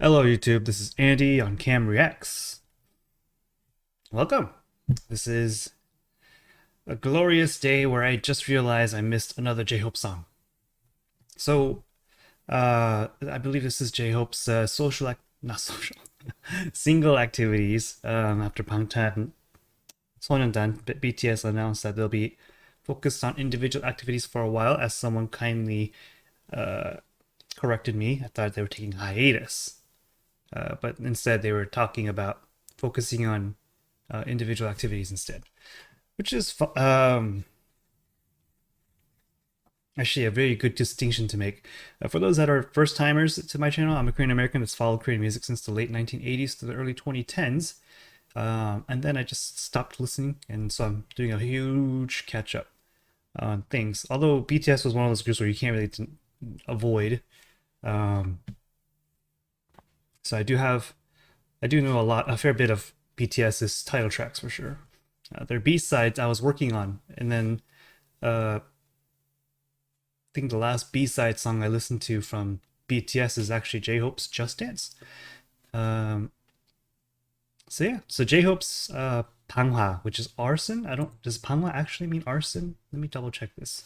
Hello YouTube, this is Andy on Cam Reacts. Welcome. This is a glorious day where I just realized I missed another JHope song. So, I believe this is JHope's single activities after Bangtan Sonyeondan BTS announced that they'll be focused on individual activities for a while, as someone kindly corrected me. I thought they were taking hiatus. But instead they were talking about focusing on individual activities instead, which is actually a very good distinction to make. For those that are first timers to my channel, I'm a Korean American that's followed Korean music since the late 1980s to the early 2010s, and then I just stopped listening, and so I'm doing a huge catch up on things. Although BTS was one of those groups where you can't really avoid. So I do know a fair bit of BTS's title tracks for sure. Their B-sides I was working on, and then I think the last B-side song I listened to from BTS is actually JHope's Just Dance. So yeah, so JHope's Panghwa, which is Arson. Does Panghwa actually mean arson? Let me double check this.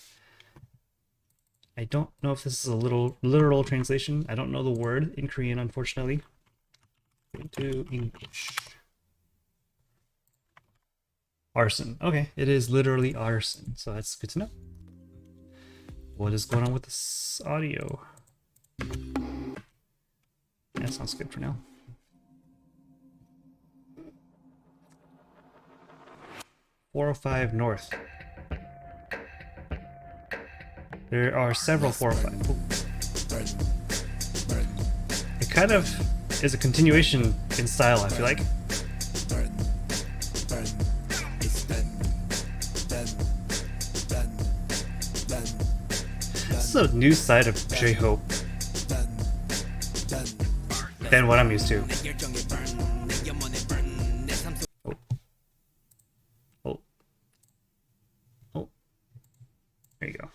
I don't know if this is a literal translation. I don't know the word in Korean, unfortunately. Into English. Arson. Okay, it is literally arson, so that's good to know. What is going on with this audio? That sounds good for now. .405 north. There are several 405. It kind of is a continuation in style, I feel like. This is a new side of JHope than what I'm used to. Oh. There you go.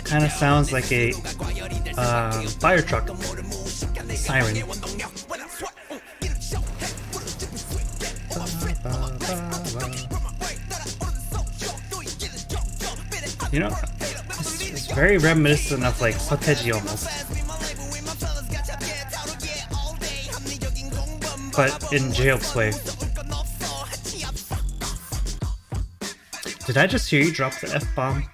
Kind of sounds like a fire truck siren. You know, it's very reminiscent of like Soteji almost, but in JHope's way. Did I just hear you drop the F-bomb?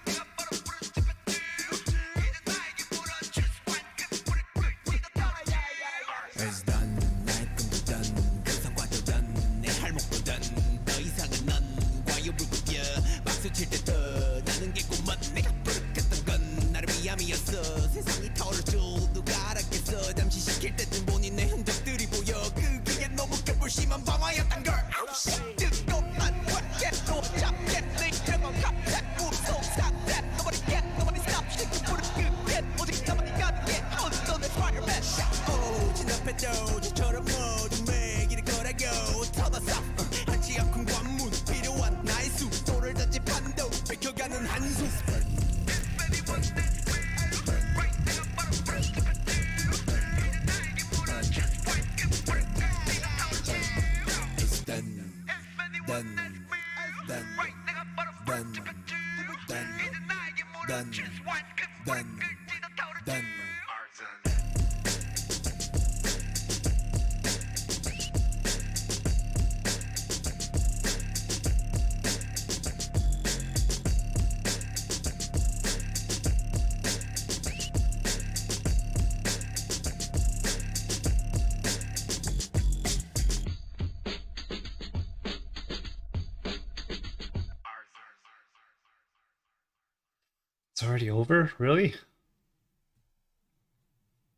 It's already over? Really?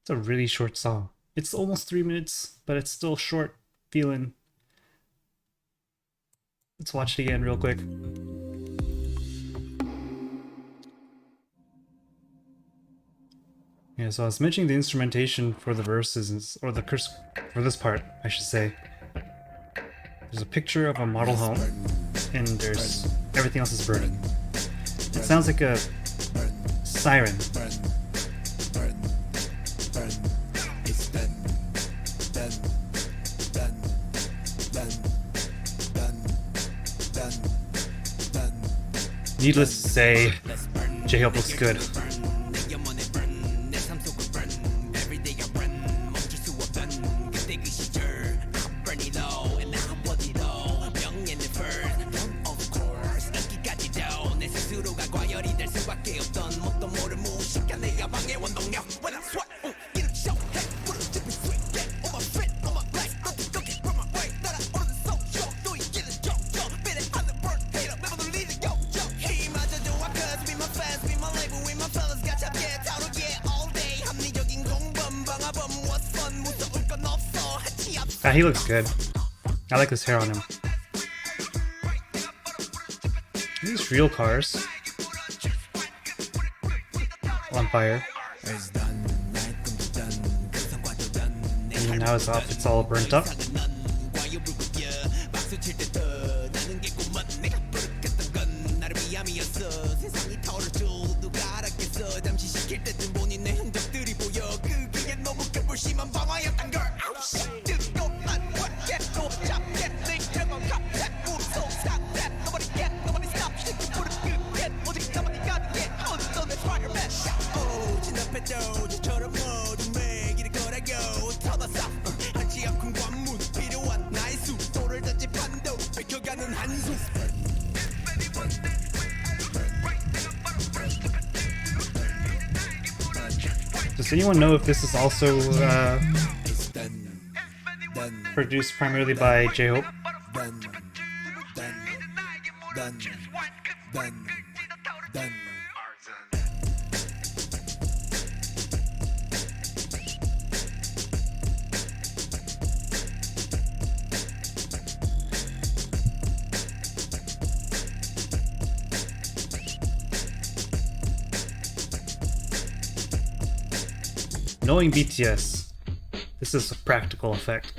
It's a really short song. It's almost 3 minutes, but it's still short feeling. Let's watch it again real quick. Yeah, so I was mentioning the instrumentation for the verses, or the curse for this part, I should say. There's a picture of a model home. and there's everything else is burning. It sounds like a siren. Needless to say, JHope looks good. Ah, he looks good. I like his hair on him. These real cars on fire. And now it's off, it's all burnt up. Does anyone know if this is also produced primarily by JHope? Knowing BTS, this is a practical effect.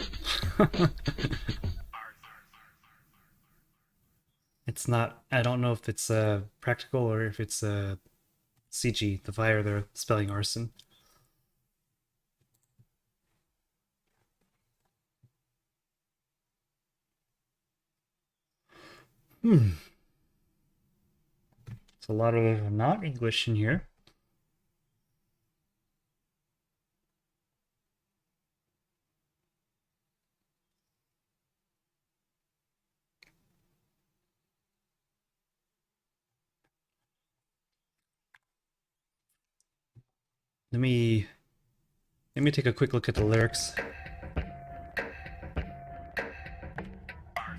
It's not, I don't know if it's practical or if it's CG, the fire they're spelling arson. It's a lot of not English in here. Let me take a quick look at the lyrics.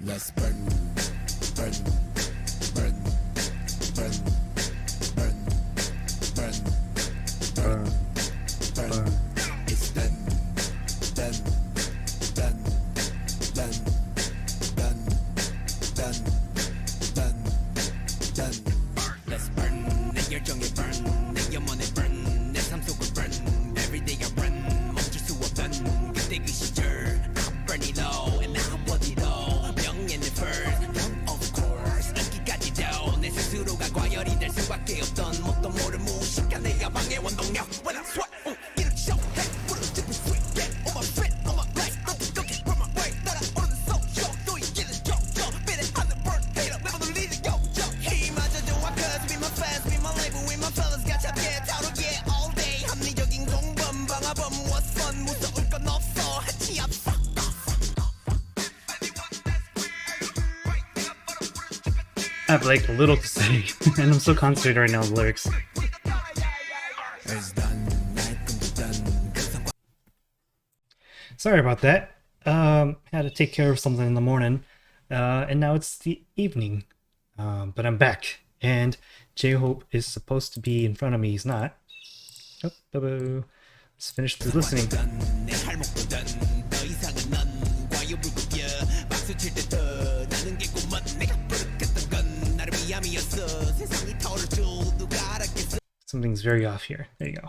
Let's burn, burn, burn, burn, burn, burn, burn, burn. It's done, done, done, done, done, done, done, done. Let's burn. 내 열정에 burn. 내 영혼에 burn. 내 삶 속을 burn. Every day I run. 멈출 수 없던 그때 그 시절. I'm burning low and now I'm what it all. 명예는 first. Of course. 인기까지도 내 스스로가 과열이 될 수밖에 없던 뭣도 모를 무식한 내 야망의 원동력. When I sweat, get a show. Hey, put a different sweet. Get on my fit, on my legs. 넌 뜨겁게 from my way. 따라오르는 소쇼. 또 이기는 정정. 비례 하는 burn. Hater, never the leader. Yo, yo. 힘마저 좋아. Cause be my fans, be my label, we my fellas. got 잡게 다루게 all day. 합리적인 공범, 방화범. What's fun? 무서울 건 없어. 해치 없어. I have like little to say, and I'm so concentrated right now on the lyrics. Sorry about that. Had to take care of something in the morning, and now it's the evening. But I'm back, and JHope is supposed to be in front of me. He's not. Oh, boo-boo. Let's finish the listening. Something's very off here. There you go.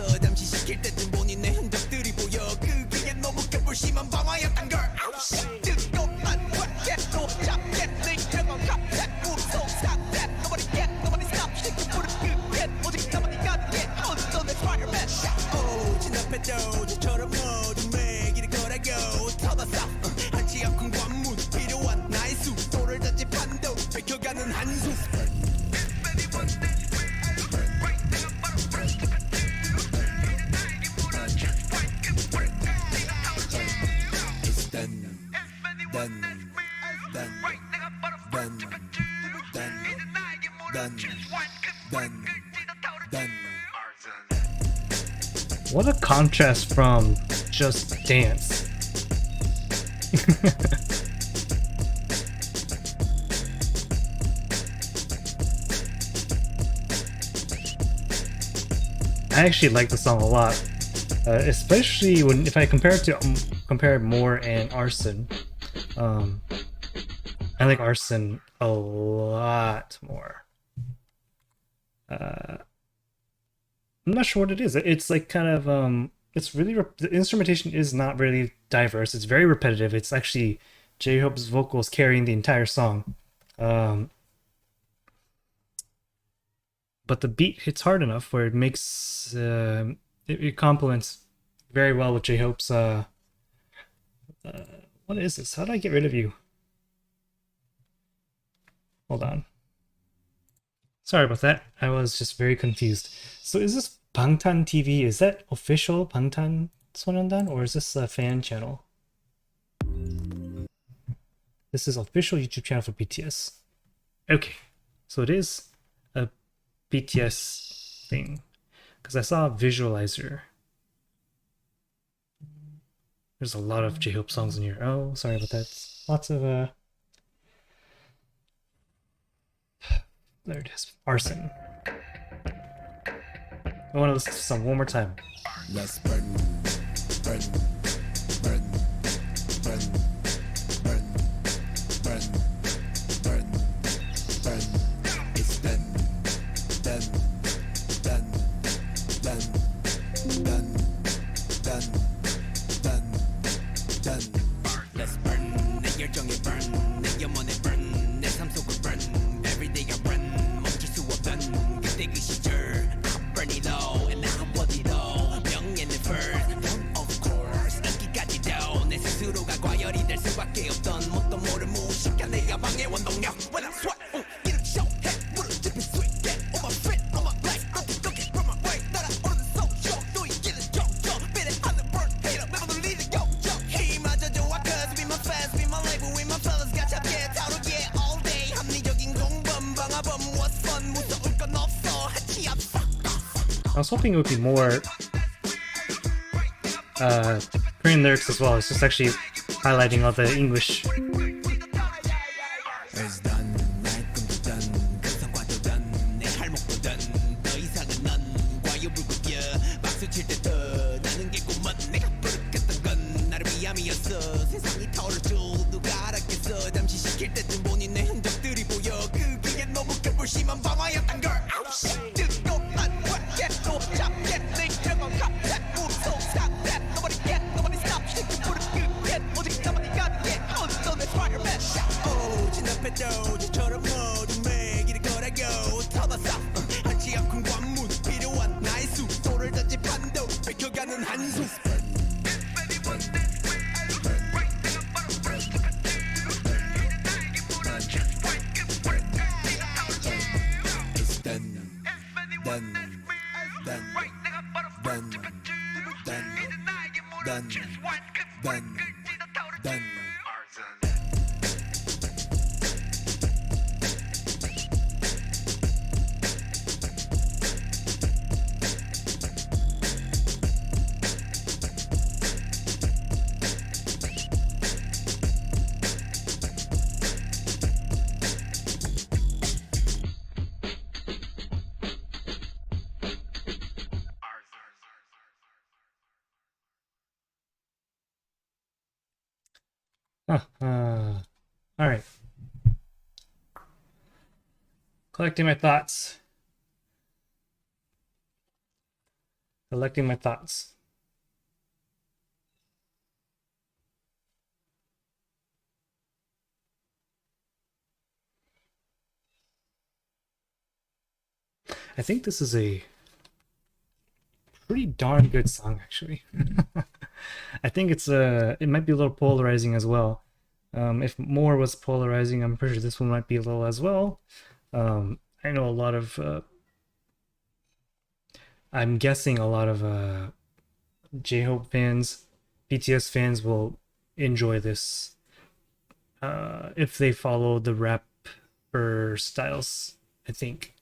What a contrast from Just Dance. I actually like the song a lot, especially if I compare it to compare More and Arson. I like Arson a lot more. I'm not sure what it is. It's like kind of it's really the instrumentation is not really diverse. It's very repetitive. It's actually JHope's vocals carrying the entire song. But the beat hits hard enough where it makes it complements very well with JHope's what is this? How do I get rid of you? Hold on. Sorry about that. I was just very confused. So is this Bangtan TV? Is that official Bangtan Sonyeondan, or is this a fan channel? This is official YouTube channel for BTS. Okay, so it is a BTS thing, because I saw a visualizer. There's a lot of JHope songs in here. Oh, sorry about that. Lots of there it is. Arson. I want to listen to some one more time. Let's burn, burn, burn, burn, burn, burn, burn, burn. It's done, done, done, done, done, done, done, done. Let's burn. 내 열정에 burn. 내 영혼에 burn. 내 삶 속을 burn. Every day I run. 멈출 수 없던 그때 그 시절. I'm burning low and now I'm worthy low. 명예는 first, of course. 인기까지도 내 스스로가 과열이 될 수밖에 없던 뭣도 모를 무식한 내가 방해 원동력. When I sweat, 이렇게 show해 무릎 sweet, get on my feet, on my legs, don't from my way. 날아오르는 social, 또 이기는 정적. 비례 하는 burn, hater, 매번 울리는 욕정. 힘마저 좋아, cause be my fans, be my label, with my fellas, 같이 함께 다루기에 all day. 합리적인 공범, 방화범, what's fun, 무서울 건 없어, 한치 앞서. I was hoping it would be more Korean lyrics as well. It's just actually highlighting all the English. It's done, 말끔도 done, 근성과도 done, 내 할목도 done. 더 이상은 넌 과유불급이야. 박수 칠 때 더 나는 개구먼 내가 부르겠던 건 나를 위함이었어. 세상이 타오를 줄 누가 알았겠어. 잠시 시킬 때쯤 보니 내 흔적들이 보여. 그게 너무 급불심한 방화였단 걸. 아우 씨, 뜨거운 화게 또 잡게 내 이름은 갑작 무서운 탑that nobody get nobody stop 시켜 부르 끝에 오직 나만이 가능해 어떤 내 fireman 오 진압해도 저처럼 모두 매기를 거라고 터봤어 한치 앞큰 관문 필요한 나의 수도를 던진 판도 밝혀가는 한숨 It's done, done, done, done, done, done, done, done. All right. Collecting my thoughts. Collecting my thoughts. I think this is a pretty darn good song, actually. I think it might be a little polarizing as well. If More was polarizing, I'm pretty sure this one might be a little as well. I know a lot of I'm guessing a lot of JHope fans, BTS fans will enjoy this if they follow the rap rapper styles, I think.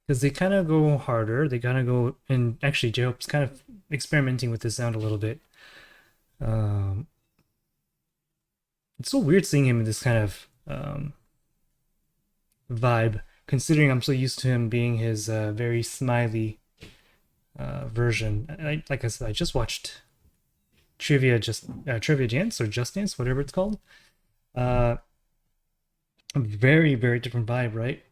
Because they kind of go harder. They kind of go, and actually, JHope's kind of experimenting with this sound a little bit. Um, it's so weird seeing him in this kind of vibe, considering I'm so used to him being his very smiley version. Like I said, I just watched Trivia Dance or Just Dance, whatever it's called. A very, very different vibe, right?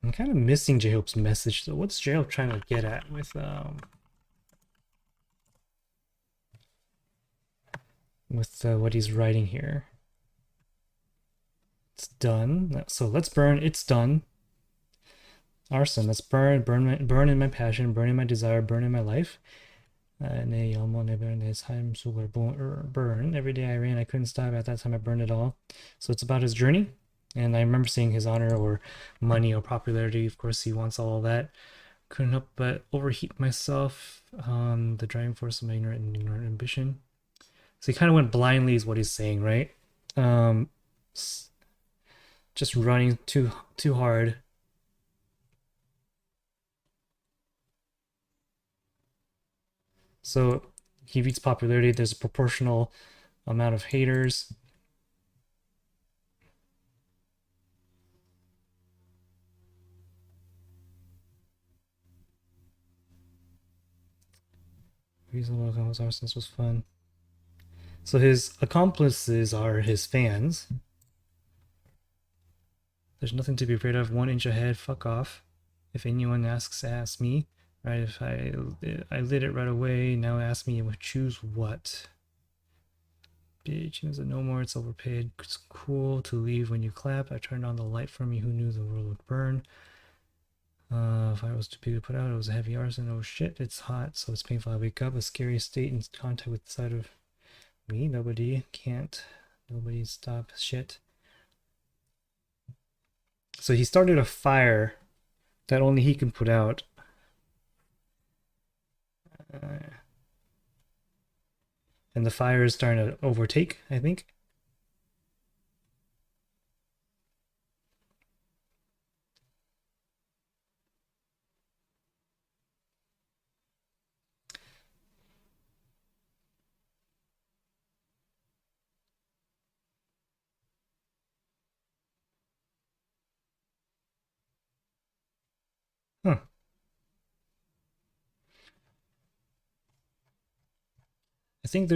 I'm kind of missing JHope's message. So what's JHope trying to get at with what he's writing here? It's done. So let's burn. It's done. Arson. Let's burn. Burn in my passion. Burn in my desire. Burn in my life. Burn. Every day I ran. I couldn't stop. At that time, I burned it all. So it's about his journey. And I remember seeing his honor or money or popularity. Of course, he wants all of that. Couldn't help but overheat myself. The driving force of my ignorant ambition. So he kind of went blindly, is what he's saying, right? Just running too hard. So he reaches popularity. There's a proportional amount of haters. Reasonable comments. Arson's was fun. So his accomplices are his fans. There's nothing to be afraid of. 1 inch ahead. Fuck off. If anyone asks, ask me. Right? If I lit it right away. Now ask me. Choose what? Bitch. Is it no more? It's overpaid. It's cool to leave when you clap. I turned on the light for me. Who knew the world would burn? If I was too big to put out, it was a heavy arson. Oh shit, it's hot, so it's painful. I wake up, a scary state in contact with the side of me. Nobody stop shit. So he started a fire that only he can put out. And the fire is starting to overtake, I think. Huh. I think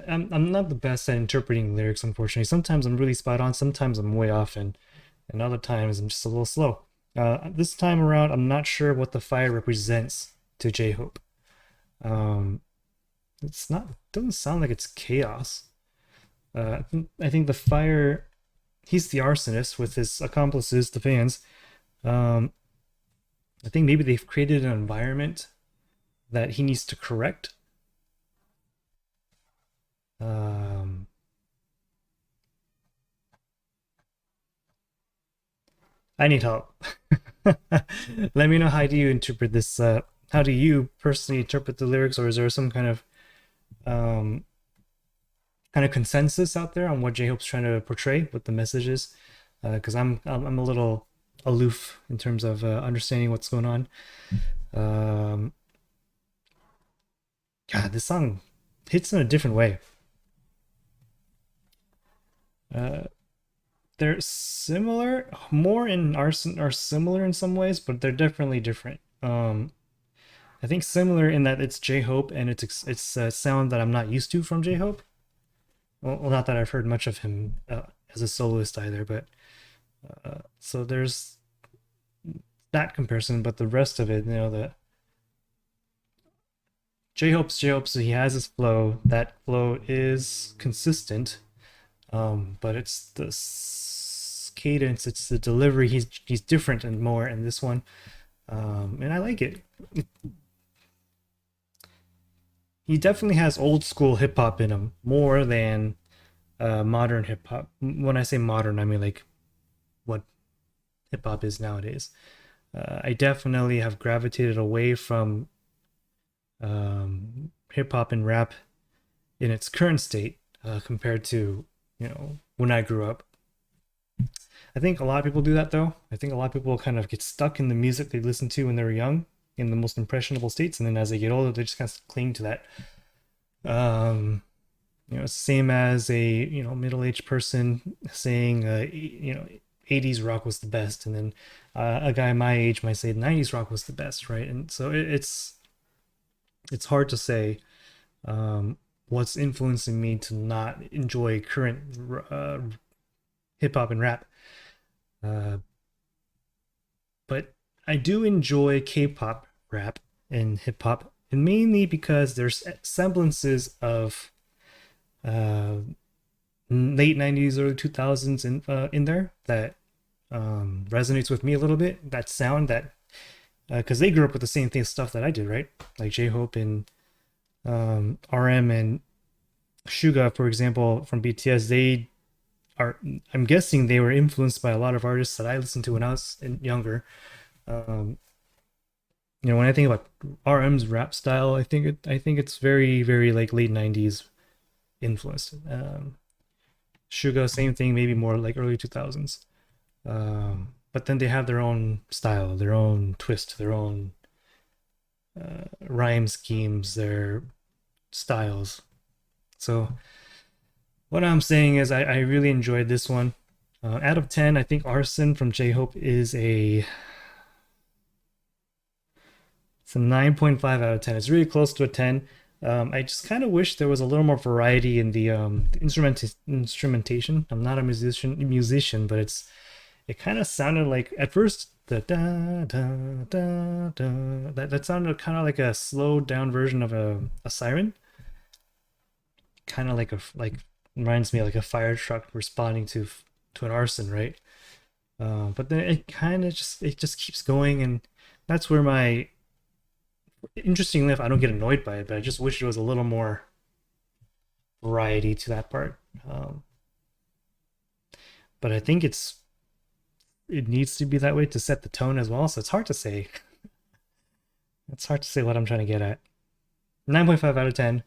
I'm not the best at interpreting lyrics, unfortunately. Sometimes I'm really spot on, sometimes I'm way off, and other times I'm just a little slow. This time around, I'm not sure what the fire represents to JHope. It's not, doesn't sound like it's chaos. I think the fire, he's the arsonist with his accomplices, the fans. I think maybe they've created an environment that he needs to correct. I need help. Let me know, how do you interpret this? How do you personally interpret the lyrics, or is there some kind of consensus out there on what JHope's trying to portray, what the message is? Because I'm a little aloof in terms of understanding what's going on. God, this song hits in a different way. They're similar, more in Arson are similar in some ways, but they're definitely different. I think similar in that it's JHope and it's a sound that I'm not used to from JHope. Well, not that I've heard much of him as a soloist either, but so there's that comparison. But the rest of it, the JHope, so he has his flow. That flow is consistent, but it's the cadence, it's the delivery. He's different and more in this one, and I like it. He definitely has old school hip hop in him more than modern hip hop. When I say modern, I mean like what hip hop is nowadays. I definitely have gravitated away from hip hop and rap in its current state compared to when I grew up. I think a lot of people do that though. I think a lot of people kind of get stuck in the music they listened to when they were young in the most impressionable states, and then as they get older, they just kind of cling to that. It's the same as a middle-aged person saying 80s rock was the best, and then a guy my age might say 90s rock was the best, right? And so it's hard to say what's influencing me to not enjoy current hip hop and rap. But I do enjoy K-pop rap and hip hop, and mainly because there's semblances of late 90s, early 2000s in there that resonates with me a little bit. That sound that because they grew up with the same thing stuff that I did, right? Like JHope and RM and Suga, for example, from BTS. They are, I'm guessing they were influenced by a lot of artists that I listened to when I was younger. When I think about RM's rap style, I think it's very, very like late 90s influenced. Suga, same thing, maybe more like early 2000s. But then they have their own style, their own twist, their own rhyme schemes, their styles. So what I'm saying is I really enjoyed this one. Out of 10, I think Arson from JHope is it's a 9.5 out of 10. It's really close to a 10. I just kind of wish there was a little more variety in the instrumentation. I'm not a musician, but it kind of sounded like at first the da da da da that sounded kind of like a slowed down version of a siren. Kind of like reminds me of like a fire truck responding to an arson, right? But then it kind of just keeps going, and that's where my interestingly enough, I don't get annoyed by it, but I just wish there was a little more variety to that part. But I think it needs to be that way to set the tone as well. So it's hard to say. It's hard to say what I'm trying to get at. 9.5 out of 10.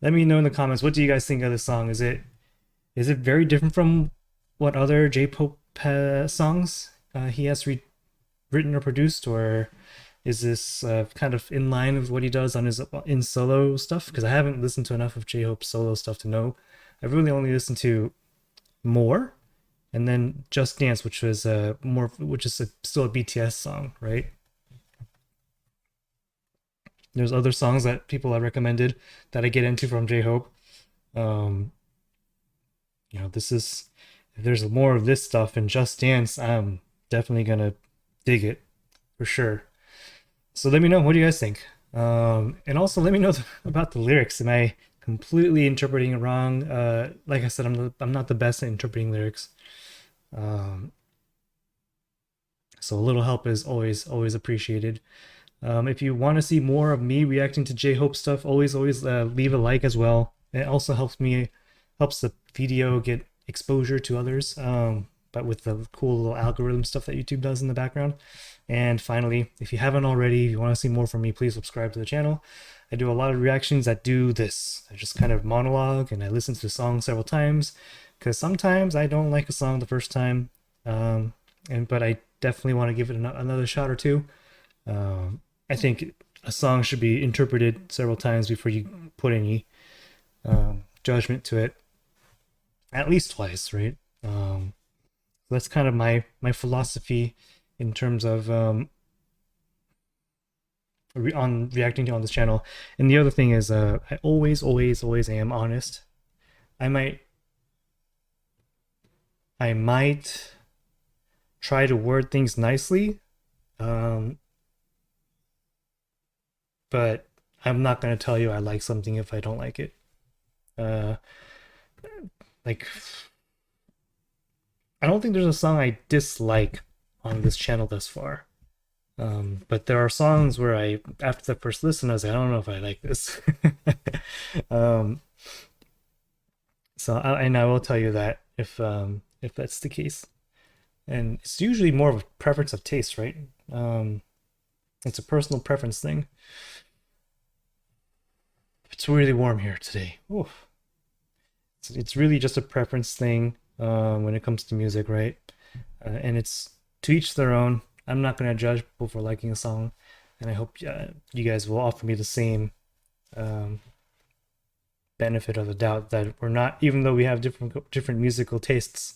Let me know in the comments, what do you guys think of this song? Is it very different from what other JHope songs he has written or produced, or is this kind of in line with what he does on his in solo stuff? Because I haven't listened to enough of JHope's solo stuff to know. I've really only listened to More, and then Just Dance, which is still a BTS song, right? There's other songs that people have recommended that I get into from JHope. This is, if there's more of this stuff in Just Dance, I'm definitely gonna dig it for sure. So let me know, what do you guys think? And also let me know about the lyrics. Am I completely interpreting it wrong? Like I said, I'm not the best at interpreting lyrics. So a little help is always appreciated. If you want to see more of me reacting to JHope stuff, always leave a like as well. It also helps the video get exposure to others, but with the cool little algorithm stuff that YouTube does in the background. And finally, if you haven't already, if you want to see more from me, please subscribe to the channel. I do a lot of reactions that do this. I just kind of monologue and I listen to the song several times, because sometimes I don't like a song the first time, but I definitely want to give it another shot or two. I think a song should be interpreted several times before you put any judgment to it. At least twice, right? That's kind of my philosophy in terms of on reacting to on this channel. And the other thing is, I always am honest. I might try to word things nicely, but I'm not going to tell you I like something if I don't like it. Like, I don't think there's a song I dislike on this channel thus far. But there are songs where after the first listen, I was like, I don't know if I like this. So I will tell you that if that's the case. And it's usually more of a preference of taste, right? It's a personal preference thing. It's really warm here today. Oof. It's really just a preference thing when it comes to music, right? And it's to each their own. I'm not going to judge people for liking a song, and I hope you guys will offer me the same um, benefit of the doubt that we're not, even though we have different musical tastes,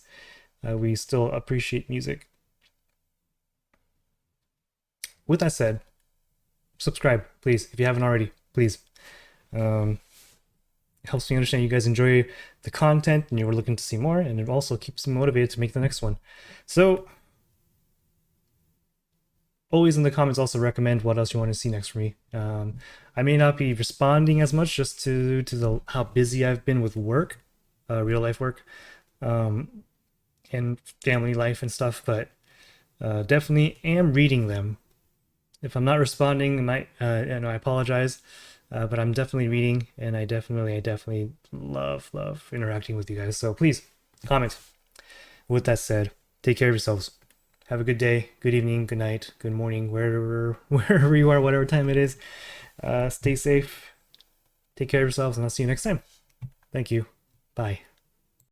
we still appreciate music. With that said, subscribe, please, if you haven't already, please. It helps me understand you guys enjoy the content and you were looking to see more, and it also keeps me motivated to make the next one. So always in the comments also recommend what else you want to see next for me. I may not be responding as much just to the how busy I've been with work, real life work, and family life and stuff, but definitely am reading them. If I'm not responding, and I apologize, but I'm definitely reading, and I definitely love interacting with you guys. So please comment. With that said, take care of yourselves. Have a good day, good evening, good night, good morning, wherever you are, whatever time it is. Stay safe. Take care of yourselves, and I'll see you next time. Thank you. Bye.